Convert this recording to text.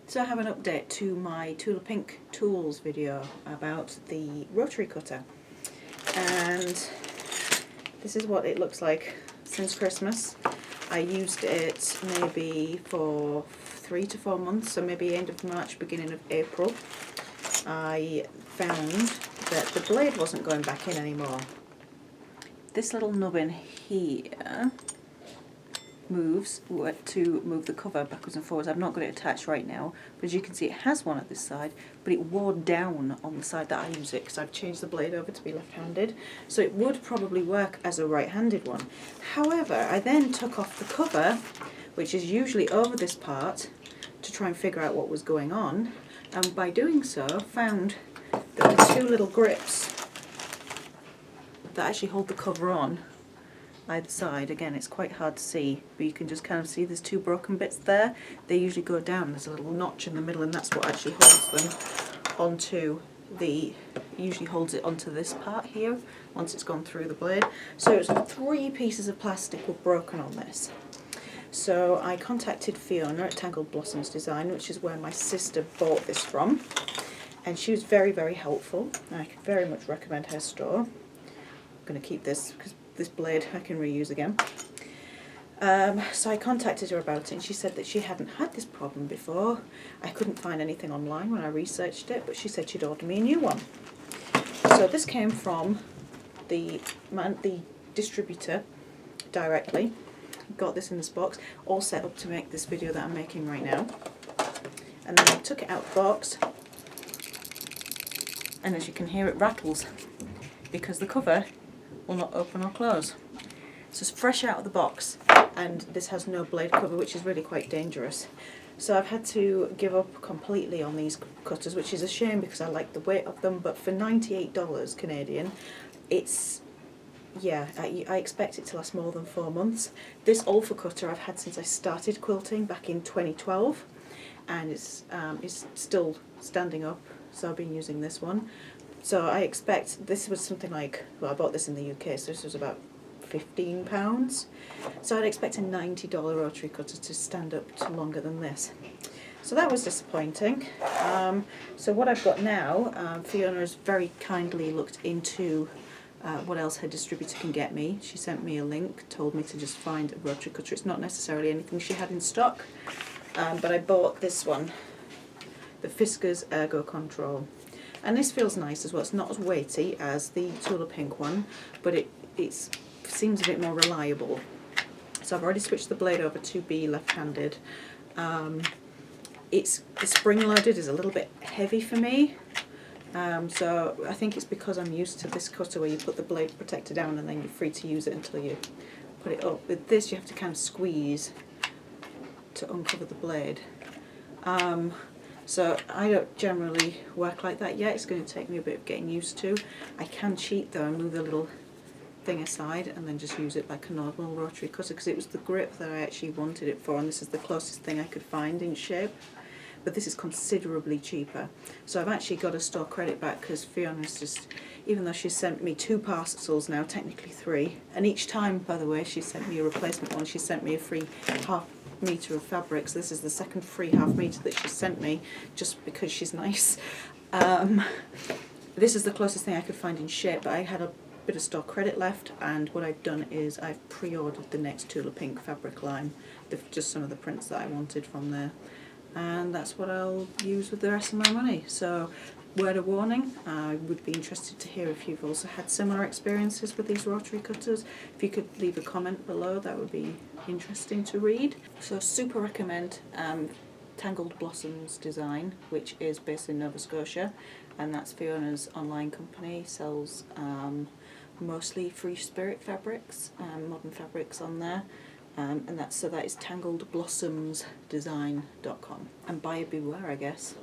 So I have an update to my Tula Pink tools video about the rotary cutter, and this is what it looks like since Christmas. I used it maybe for 3 to 4 months, so maybe end of March, beginning of April. I found that the blade wasn't going back in anymore. This little nubbin here moves to move the cover backwards and forwards. I've not got it attached right now, but as you can see it has one at this side, but it wore down on the side that I use it because I've changed the blade over to be left-handed, so it would probably work as a right-handed one. However, I then took off the cover, which is usually over this part, to try and figure out what was going on, and by doing so found that the two little grips that actually hold the cover on either side, again it's quite hard to see, but you can just kind of see there's two broken bits there. They usually go down, there's a little notch in the middle, and that's what actually holds them onto usually holds it onto this part here once it's gone through the blade. So it's 3 pieces of plastic were broken on this. So I contacted Fiona at Tangled Blossoms Design, which is where my sister bought this from, and she was very, very helpful. I can very much recommend her store. I'm going to keep this because this blade I can reuse again. So I contacted her about it, and she said that she hadn't had this problem before. I couldn't find anything online when I researched it, but she said she'd order me a new one. So this came from the distributor directly. Got this in this box, all set up to make this video that I'm making right now. And then I took it out of the box, and as you can hear it rattles because the cover will not open or close. So it's fresh out of the box, and this has no blade cover, which is really quite dangerous. So I've had to give up completely on these cutters, which is a shame because I like the weight of them, but for $98 Canadian, it's, yeah, I expect it to last more than 4 months. This Olfa cutter I've had since I started quilting back in 2012, and it's still standing up, so I've been using this one. So I expect, this was something like, well, I bought this in the UK, so this was about £15. So I'd expect a $90 rotary cutter to stand up to longer than this. So that was disappointing. So what I've got now, Fiona has very kindly looked into what else her distributor can get me. She sent me a link, told me to just find a rotary cutter. It's not necessarily anything she had in stock, but I bought this one, the Fiskars Ergo Control. And this feels nice as well. It's not as weighty as the Tula Pink one, but it seems a bit more reliable. So I've already switched the blade over to be left-handed. The spring-loaded is a little bit heavy for me. So I think it's because I'm used to this cutter where you put the blade protector down and then you're free to use it until you put it up. With this you have to kind of squeeze to uncover the blade. So I don't generally work like that yet. It's going to take me a bit of getting used to. I can cheat though and move the little thing aside and then just use it like a normal rotary cutter, because it was the grip that I actually wanted it for, and this is the closest thing I could find in shape. But this is considerably cheaper. So I've actually got a store credit back because Fiona's just, even though she sent me 2 parcels now, technically 3, and each time, by the way, she sent me a replacement one, she sent me a free half metre of fabric. So this is the second free half metre that she sent me, just because she's nice. This is the closest thing I could find in shape, but I had a bit of stock credit left, and what I've done is I've pre-ordered the next Tula Pink fabric line, just some of the prints that I wanted from there, and that's what I'll use with the rest of my money. So, word of warning, I would be interested to hear if you've also had similar experiences with these rotary cutters. If you could leave a comment below, that would be interesting to read. So super recommend Tangled Blossoms Design, which is based in Nova Scotia, and that's Fiona's online company. Sells mostly free spirit fabrics, modern fabrics on there, and that is tangledblossomsdesign.com, and buyer beware, I guess.